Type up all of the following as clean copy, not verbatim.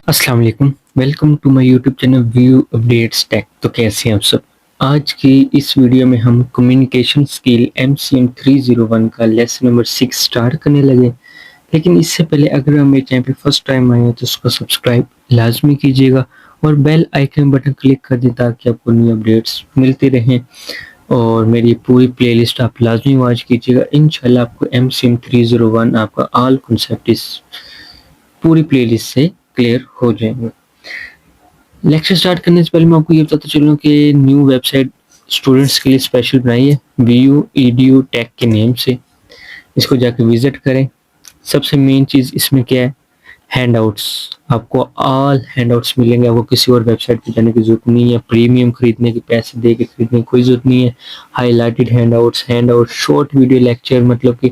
अस्सलाम वालेकुम, welcome to my YouTube channel view updates tech. तो कैसे हैं आप सब? आज की इस वीडियो में हम कम्युनिकेशन स्किल एमसीएम 301 का लेसन नंबर 6 स्टार्ट करने लगे। लेकिन इससे पहले अगर हम मेरे चैनल पे फर्स्ट टाइम आए हैं तो उसको सब्सक्राइब लाजमी कीजिएगा और बेल आइकन बटन क्लिक कर दें ताकि आपको न्यू अपडेट्स मिलते रहें। और मेरी पूरी प्लेलिस्ट आप लाजमी वॉच कीजिएगा। इंशाल्लाह आपको एमसीएम 301 आपका ऑल कॉन्सेप्ट इस पूरी प्लेलिस्ट से क्लियर हो जाएंगे। लेक्चर स्टार्ट करने से पहले मैं आपको ये बताता चलूँ कि न्यू वेबसाइट स्टूडेंट्स के लिए स्पेशल बनाई है वीयू ईडीयू टेक के नेम से। इसको जाके विजिट करें। सबसे मेन चीज़ इसमें क्या है, हैंडआउट्स। आपको ऑल हैंडआउट्स मिलेंगे, आपको किसी और वेबसाइट पे जाने की जरूरत नहीं है, प्रीमियम खरीदने के पैसे दे के खरीदने की कोई जरूरत नहीं है। Highlighted handouts, handout short video lecture, मतलब कि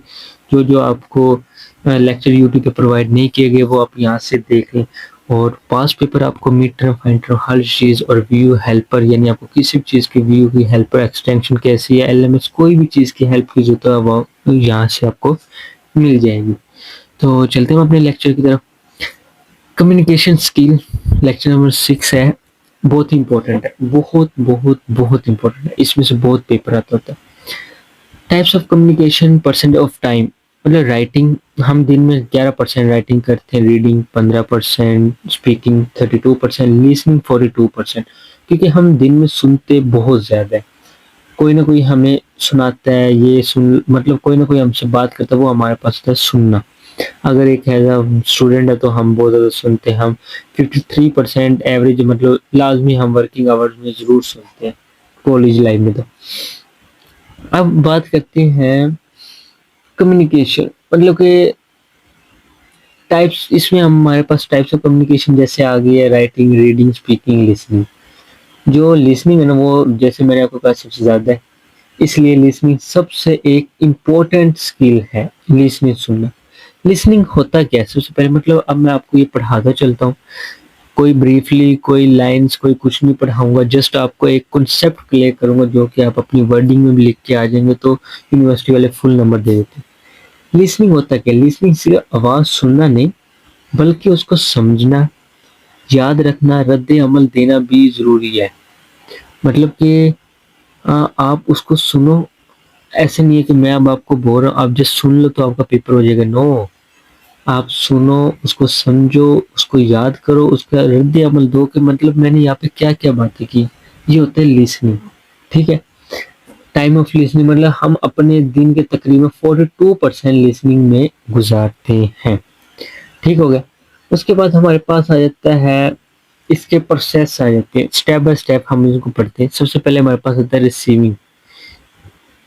जो जो आपको लेक्चर यूट्यूब पे प्रोवाइड नहीं किए गए वो आप यहाँ से देख लें। और पास पेपर आपको मिड टर्म फाइनल टर्म हर चीज़, और व्यू हेल्पर यानी आपको किसी भी चीज़ की व्यू की हेल्पर एक्सटेंशन कैसी है, एलएमएस कोई भी चीज़ की हेल्प की जरूरत है वो यहाँ से आपको मिल जाएगी। तो चलते हैं अपने लेक्चर की तरफ। कम्युनिकेशन स्किल लेक्चर नंबर 6 है। बहुत ही इंपॉर्टेंट है, बहुत बहुत बहुत इंपॉर्टेंट है। इसमें से बहुत पेपर आता होता है। Types of communication, percent of time, मतलब राइटिंग हम दिन में 11% राइटिंग करते हैं, रीडिंग 15%, स्पीकिंग 32%, लिसनिंग 42%। क्योंकि हम दिन में सुनते बहुत ज़्यादा है। कोई ना कोई हमें सुनाता है, ये सुन मतलब कोई ना कोई हमसे बात करता है, वो हमारे पास होता है सुनना। अगर एक एज स्टूडेंट है तो हम बहुत ज़्यादा सुनते हैं। हम 53% एवरेज, मतलब लाजमी हम वर्किंग आवर्स में ज़रूर सुनते हैं कॉलेज लाइफ में। तो अब बात करते हैं कम्युनिकेशन, मतलब कि टाइप्स। इसमें हमारे पास टाइप्स ऑफ कम्युनिकेशन जैसे आ गई है राइटिंग, रीडिंग, स्पीकिंग, लिसनिंग। जो लिसनिंग है ना, वो जैसे मैंने आपको कहा सबसे ज़्यादा है, इसलिए लिसनिंग सबसे एक इम्पोर्टेंट स्किल है। लिसनिंग, सुनना। लिसनिंग होता क्या है सबसे पहले, मतलब अब मैं आपको ये पढ़ाता चलता हूँ। कोई ब्रीफली, कोई लाइंस, कोई कुछ नहीं पढ़ाऊंगा, जस्ट आपको एक कॉन्सेप्ट क्लियर करूंगा जो कि आप अपनी वर्डिंग में भी लिख के आ जाएंगे तो यूनिवर्सिटी वाले फुल नंबर दे देते हैं। लिसनिंग होता क्या, लिसनिंग सिर्फ आवाज़ सुनना नहीं बल्कि उसको समझना, याद रखना, रद्द अमल देना भी ज़रूरी है। मतलब कि आप उसको सुनो, ऐसे नहीं है कि मैं अब आपको बोल रहा हूँ आप जस्ट सुन लो तो आपका पेपर हो जाएगा। नो, आप सुनो, उसको समझो, उसको याद करो, उसका रद्द अमल दो कि मतलब मैंने यहाँ पे क्या क्या बातें की। ये होता है लिसनिंग। ठीक है। टाइम ऑफ लिसनिंग, मतलब हम अपने दिन के तकरीबन 42% लिसनिंग में गुजारते हैं। ठीक हो गया। उसके बाद हमारे पास आ जाता है, इसके प्रोसेस आ जाते हैं, स्टेप बाय स्टेप हम इसको पढ़ते हैं। सबसे पहले हमारे पास आता है रिसीविंग,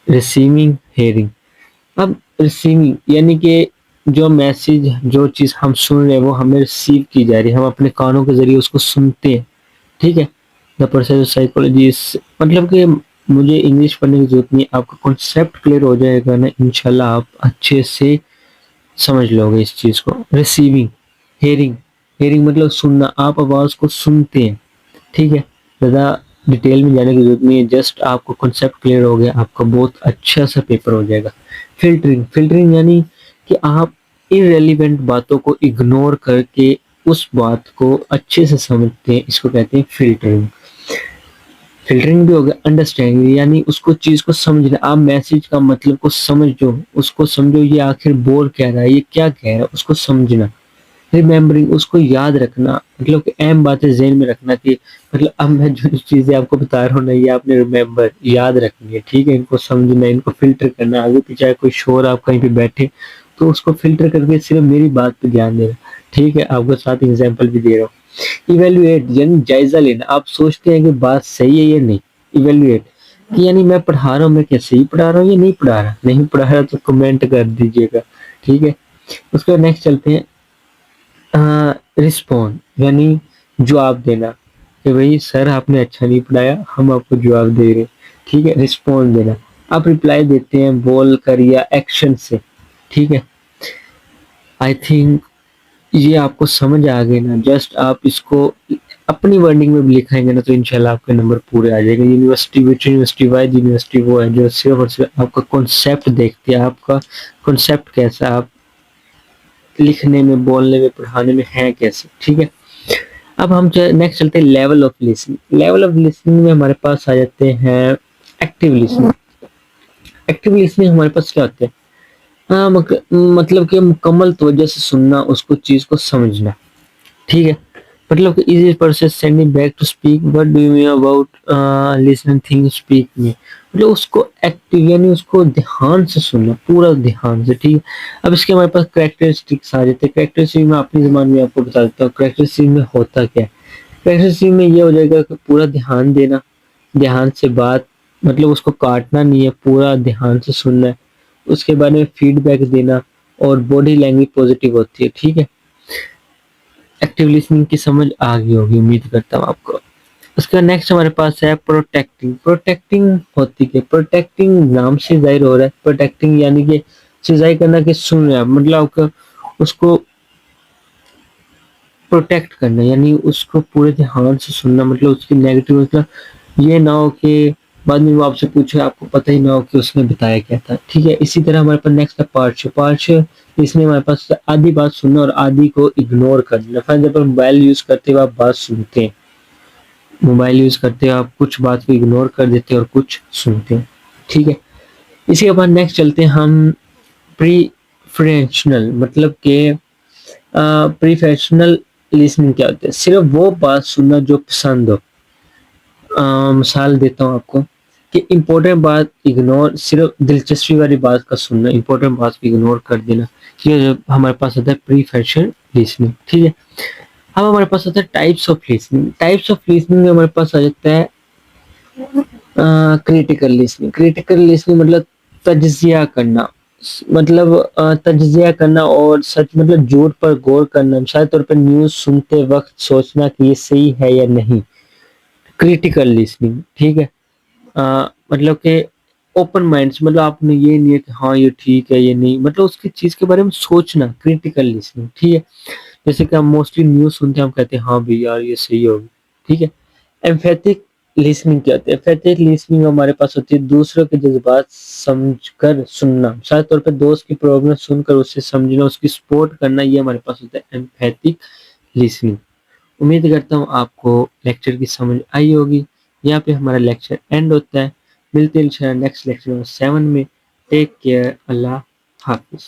रिसीविंग, हेयरिंग। अब रिसीविंग यानी कि जो मैसेज, जो चीज़ हम सुन रहे हैं वो हमें रिसीव की जा रही है, हम अपने कानों के जरिए उसको सुनते हैं। ठीक है। द प्रोसेस ऑफ साइकोलॉजी, मतलब कि मुझे इंग्लिश पढ़ने की जरूरत नहीं, आपका कॉन्सेप्ट क्लियर हो जाएगा ना इंशाल्लाह, आप अच्छे से समझ लोगे इस चीज़ को। रिसीविंग, हेयरिंग, हेयरिंग मतलब सुनना, आप आवाज़ को सुनते हैं। ठीक है। ज़्यादा डिटेल में जाने की जरूरत नहीं है, जस्ट आपको कॉन्सेप्ट क्लियर हो गया, आपका बहुत अच्छा सा पेपर हो जाएगा। फिल्टरिंग, फिल्टरिंग यानी कि आप इररिलेवेंट बातों को इग्नोर करके उस बात को अच्छे से समझते हैं, इसको कहते हैं फिल्टरिंग। फिल्टरिंग भी हो गया। अंडरस्टैंडिंग यानी उसको चीज़ को समझना, आप मैसेज का मतलब को समझो, उसको समझो, ये आखिर बोल क्या रहा है, ये क्या कह रहा है, उसको समझना। रिमेम्बरिंग, उसको याद रखना, मतलब कि अहम बातें ज़हन में रखना कि मतलब अब मैं जो चीज़ें आपको बता रहा हूँ ना, ये आपने रिमेम्बर, याद रखनी है। ठीक है। इनको समझना, इनको फिल्टर करना। आगे पीछे कोई शोर आप कहीं पे बैठे तो उसको फिल्टर करके सिर्फ मेरी बात पे ध्यान देना। ठीक है। आपको साथ एग्जाम्पल भी दे रहा हूँ। इवेल्युएट यानी जायजा लेना, आप सोचते हैं कि बात सही है या नहीं। इवेल्युएट कि यानी मैं पढ़ा रहा हूँ, मैं क्या सही पढ़ा रहा हूँ या नहीं पढ़ा रहा, नहीं पढ़ा रहा तो कमेंट कर दीजिएगा। ठीक है। उसके बाद नेक्स्ट चलते हैं, रिस्पॉन्ड यानी जवाब देना कि भाई सर आपने अच्छा नहीं पढ़ाया, हम आपको जवाब दे रहे हैं। ठीक है। रिस्पॉन्ड देना, आप रिप्लाई देते हैं बोल कर या एक्शन से। ठीक है। आई थिंक ये आपको समझ आ गए ना, जस्ट आप इसको अपनी वर्डिंग में भी लिखाएंगे ना तो इंशाल्लाह आपके नंबर पूरे आ जाएंगे। University, which university, wise university वो है जो सिर्फ और सिर्फ आपका कॉन्सेप्ट देखती है, आपका कॉन्सेप्ट कैसा, आप लिखने में, बोलने में, पढ़ाने में है कैसे। ठीक है। अब हम नेक्स्ट चलते हैं level of listening. Level of listening में हमारे पास आ जाते हैं एक्टिव लिसनिंग। एक्टिव लिसनिंग हमारे पास क्या होते हैं, हाँ मतलब कि मुकम्मल तवज्जो से सुनना, उसको चीज को समझना, ठीक है। मतलब कि easy process sending back to speak what do you mean about listening thing speak में, मतलब उसको एक्टिव यानी उसको ध्यान से सुनना, पूरा ध्यान से, ठीक है। अब इसके हमारे पास कैरेक्टरिस्टिक्स आ जाते हैं। कैरेक्टरिस्टिक में अपनी जबान में आपको बता देता हूँ कैरेक्टरिस्टिक में होता क्या है। कैरेक्टरिस्टिक में ये हो जाएगा कि पूरा ध्यान देना, ध्यान से बात, मतलब उसको काटना नहीं है, पूरा ध्यान से सुनना है, उसके बारे में फीडबैक देना, और बॉडी लैंग्वेज पॉजिटिव होती है, ठीक है। एक्टिव लिसनिंग की समझ आ गई होगी उम्मीद करता हूँ आपको। उसका नेक्स्ट हमारे पास है प्रोटेक्टिंग। प्रोटेक्टिंग होती है, प्रोटेक्टिंग नाम से जाहिर हो रहा है, प्रोटेक्टिंग यानी कि जाहिर करना कि सुन रहा है, मतलब आपको उसको प्रोटेक्ट करना, यानी उसको पूरे ध्यान से सुनना, मतलब उसकी नेगेटिव, मतलब ये ना हो कि बाद में वो आपसे पूछे आपको पता ही ना हो कि उसने बताया क्या था, ठीक है। इसी तरह हमारे पास नेक्स्ट है पार्श्व। पार्श्व इसमें हमारे पास आधी बात सुनना और आधी को इग्नोर करना। फॉर एग्जाम्पल मोबाइल यूज करते हुए आप बात सुनते हैं, मोबाइल यूज करते हुए आप कुछ बात को इग्नोर कर देते हैं और कुछ सुनते हैं, ठीक है। इसी के बाद नेक्स्ट चलते हैं हम प्रीफरेंशियल, मतलब कि प्रोफेशनल लिसनिंग क्या होता है, सिर्फ वो बात सुनना जो पसंद हो। मिसाल देता हूँ आपको कि इम्पोर्टेंट बात इग्नोर, सिर्फ दिलचस्पी वाली बात का सुनना, इम्पोर्टेंट बात को इग्नोर कर देना, ये जो हमारे पास होता है प्रीफरेंशियल लिसनिंग, ठीक है। अब हमारे पास होता है types of listening. Types of listening में हमारे पास आ जाता है क्रिटिकल लिसनिंग। क्रिटिकल लिसनिंग मतलब तज्जिया करना, मतलब तज्जिया करना और सच, मतलब झूठ पर गौर करना, मिसाल तौर पर न्यूज़ सुनते वक्त सोचना कि ये सही है या नहीं, क्रिटिकल लिसनिंग, ठीक है। मतलब कि ओपन माइंड से, मतलब आपने ये नहीं है कि हाँ ये ठीक है ये नहीं, मतलब उसकी चीज के बारे में सोचना, क्रिटिकल लिसनिंग, ठीक है। जैसे कि हम मोस्टली न्यूज़ सुनते हैं, हम कहते हैं हाँ भाई यार ये सही होगी, ठीक है। एम्फेथिक लिसनिंग क्या होती है, एम्फेथिक लिसनिंग हमारे पास होती है दूसरों के जज्बात समझकर सुनना, मिसाल तौर पर दोस्त की प्रॉब्लम सुनकर उससे समझना, उसकी सपोर्ट करना, ये हमारे पास होता है एम्फेथिक लिसनिंग। उम्मीद करता हूँ आपको लेक्चर की समझ आई होगी। यहाँ पे हमारा लेक्चर एंड होता है। मिलते हैं इंशाल्लाह नेक्स्ट लेक्चर नंबर 7 में। टेक केयर, अल्लाह हाफिज।